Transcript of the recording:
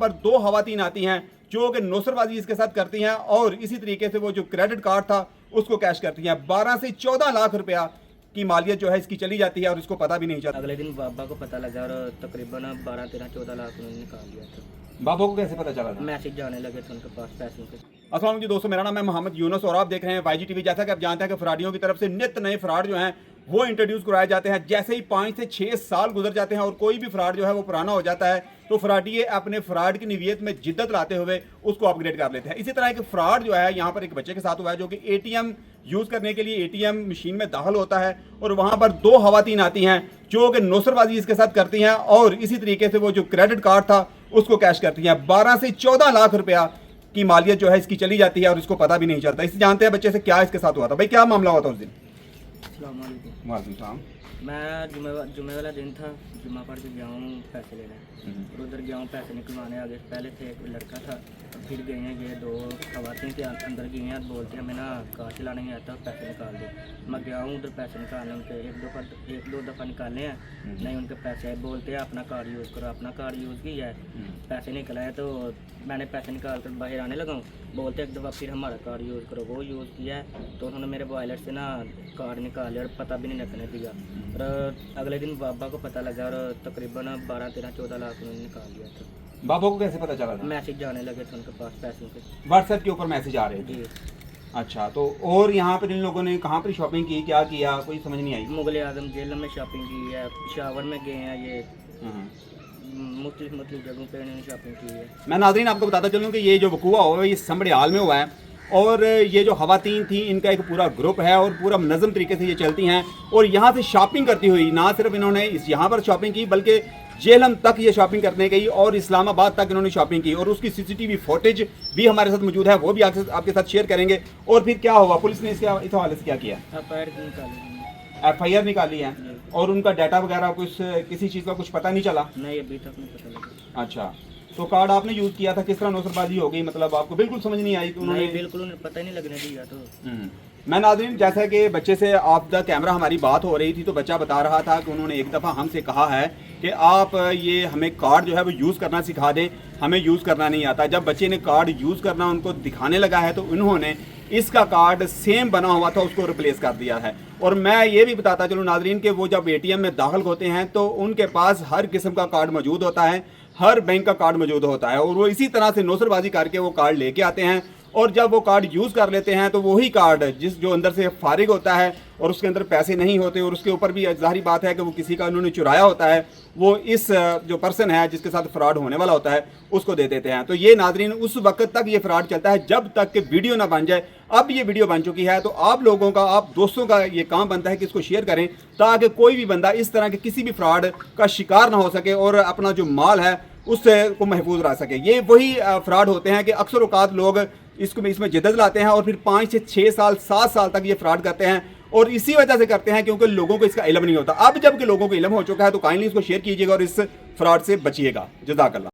पर दो खवातीन आती हैं जो कि नौसरबाजी इसके साथ करती हैं और इसी तरीके से वो जो क्रेडिट कार्ड था उसको कैश करती हैं। 12 से 14 लाख रुपया की मालियत जो है इसकी चली जाती है और इसको पता भी नहीं चलता। अगले दिन बाबा को पता लगा और तकरीबन 12, 13, 14 लाख उन्होंने निकाल लिया था। बाबा को कैसे पता चला था? मैसेज जाने लगे थे उनके पास पैसों के। अस्सलाम वालेकुम दोस्तों, मेरा नाम है मोहम्मद यूनुस और आप देख रहे हैं वाईजी टीवी। जैसा कि आप जानते हैं कि फ्रॉडियों की तरफ से नित्य नए फ्रॉड जो हैं वो इंट्रोड्यूस कराए जाते हैं। जैसे ही 5 से 6 साल गुजर जाते हैं और कोई भी फ्रॉड जो है वो पुराना हो जाता है तो फ्रॉडिये अपने फ्रॉड की नीयत में जिद्दत लाते हुए उसको अपग्रेड कर लेते हैं। इसी तरह एक फ्रॉड जो है यहाँ पर एक बच्चे के साथ हुआ है जो कि एटीएम यूज करने के लिए एटीएम मशीन में दाखिल होता है और वहां पर दो खवातीन आती हैं जो कि नौसरबाजी इसके साथ करती हैं और इसी तरीके से वो जो क्रेडिट कार्ड था उसको कैश करती हैं। 12 से 14 लाख रुपया की मालियत जो है इसकी चली जाती है और इसको पता भी नहीं चलता। इसे जानते हैं बच्चे से क्या इसके साथ हुआ था। भाई क्या मामला हुआ था उस दिन? अस्सलाम वालेकुम। वालेकुम सलाम। मैं जुमे वाला दिन था, जुम्मा पढ़ के गया हूँ पैसे लेने और उधर गया हूँ पैसे निकलवाने। आगे पहले थे एक लड़का था, फिर गए हैं ये दो खवातीन के अंदर गई हैं, बोलते हैं हमें ना कार चलाने नहीं आता, पैसे निकाल दो। मैं गया हूँ उधर पैसे निकालने, उनके एक दो दफ़ा निकाले हैं, नहीं उनके पैसे बोलते हैं अपना कार्ड यूज़ करो। अपना कार्ड यूज़ किया है, पैसे निकला है तो मैंने पैसे निकाल कर बाहर आने लगा हूँ, बोलते एक दफ़ा फिर हमारा कार्ड यूज़ करो। वो यूज़ किया है तो उन्होंने मेरे वॉलेट से ना कार्ड निकाल लिया और पता भी नहीं लगने दिया। और अगले दिन बाबा को पता लगा और तकरीबन 12, 13, 14 लाख उन्होंने निकाल लिया था। बाबा को कैसे पता चला था? मैसेज जाने लगे थे उनके पास पैसों के। व्हाट्सएप के ऊपर मैसेज आ रहे थे? जी। अच्छा, तो और यहाँ पर इन लोगों ने कहाँ पर शॉपिंग की, क्या किया, कोई समझ नहीं आई? मुगल आजम जेल में शॉपिंग की है, शावर में गए हैं, ये मुख्तलिफ जगहों पे इन्होंने शॉपिंग की है। मैं नाज़रीन आपको बताता चलूँ कि ये जो वकूआ हुआ है ये समबड़े हाल में हुआ है और ये जो खवातीन थी इनका एक पूरा ग्रुप है और पूरा मुनज़्ज़म तरीके से ये चलती हैं और यहाँ से शॉपिंग करती हुई ना सिर्फ इन्होंने यहाँ पर शॉपिंग की बल्कि जेहलम तक ये शॉपिंग करने गई और इस्लामाबाद तक इन्होंने शॉपिंग की और उसकी सीसीटीवी फुटेज भी हमारे साथ मौजूद है, वो भी आपके साथ शेयर करेंगे। और फिर क्या हुआ, पुलिस ने इस हवाले से क्या किया? FIR निकाली है और उनका डाटा वगैरह कुछ किसी चीज़ का कुछ पता नहीं चला? नहीं, अभी तक नहीं पता लगा। अच्छा, तो कार्ड आपने यूज़ किया था, किस तरह नौसरबाजी हो गई, मतलब आपको बिल्कुल समझ नहीं आई कि उन्होंने? बिल्कुल उन्हें पता ही नहीं लगने दिया। तो मैं नाज़रीन जैसा कि बच्चे से ऑफ द कैमरा हमारी बात हो रही थी तो बच्चा बता रहा था कि उन्होंने एक दफ़ा हमसे कहा है कि आप ये हमें कार्ड जो है वो यूज़ करना सिखा दें, हमें यूज़ करना नहीं आता। जब बच्चे ने कार्ड यूज़ करना उनको दिखाने लगा है तो उन्होंने इसका कार्ड सेम बना हुआ था उसको रिप्लेस कर दिया है। और मैं ये भी बताता चलूँ नाज़रीन कि वो जब ATM में दाखिल होते हैं तो उनके पास हर किस्म का कार्ड मौजूद होता है, हर बैंक का कार्ड मौजूद होता है और वो इसी तरह से नौसरबाजी करके वो कार्ड लेके आते हैं और जब वो कार्ड यूज़ कर लेते हैं तो वही कार्ड जो अंदर से फारिग होता है और उसके अंदर पैसे नहीं होते और उसके ऊपर भी ज़ाहिर बात है कि वो किसी का उन्होंने चुराया होता है, वो इस जो पर्सन है जिसके साथ फ्रॉड होने वाला होता है उसको दे देते हैं। तो ये नाज़रीन उस वक्त तक ये फ्रॉड चलता है जब तक कि वीडियो ना बन जाए। अब ये वीडियो बन चुकी है तो आप लोगों का, आप दोस्तों का ये काम बनता है कि इसको शेयर करें ताकि कोई भी बंदा इस तरह के किसी भी फ्रॉड का शिकार ना हो सके और अपना जो माल है उससे को महफूज रह सके। ये वही फ्रॉड होते हैं कि अक्सर औकात लोग इसमें जिद्दत लाते हैं और फिर 5 से 6 साल 7 साल तक ये फ्रॉड करते हैं और इसी वजह से करते हैं क्योंकि लोगों को इसका इल्म नहीं होता। अब जबकि लोगों को इल्म हो चुका है तो काइंडली इसको शेयर कीजिएगा और इस फ्रॉड से बचिएगा। जज़ाकल्लाह।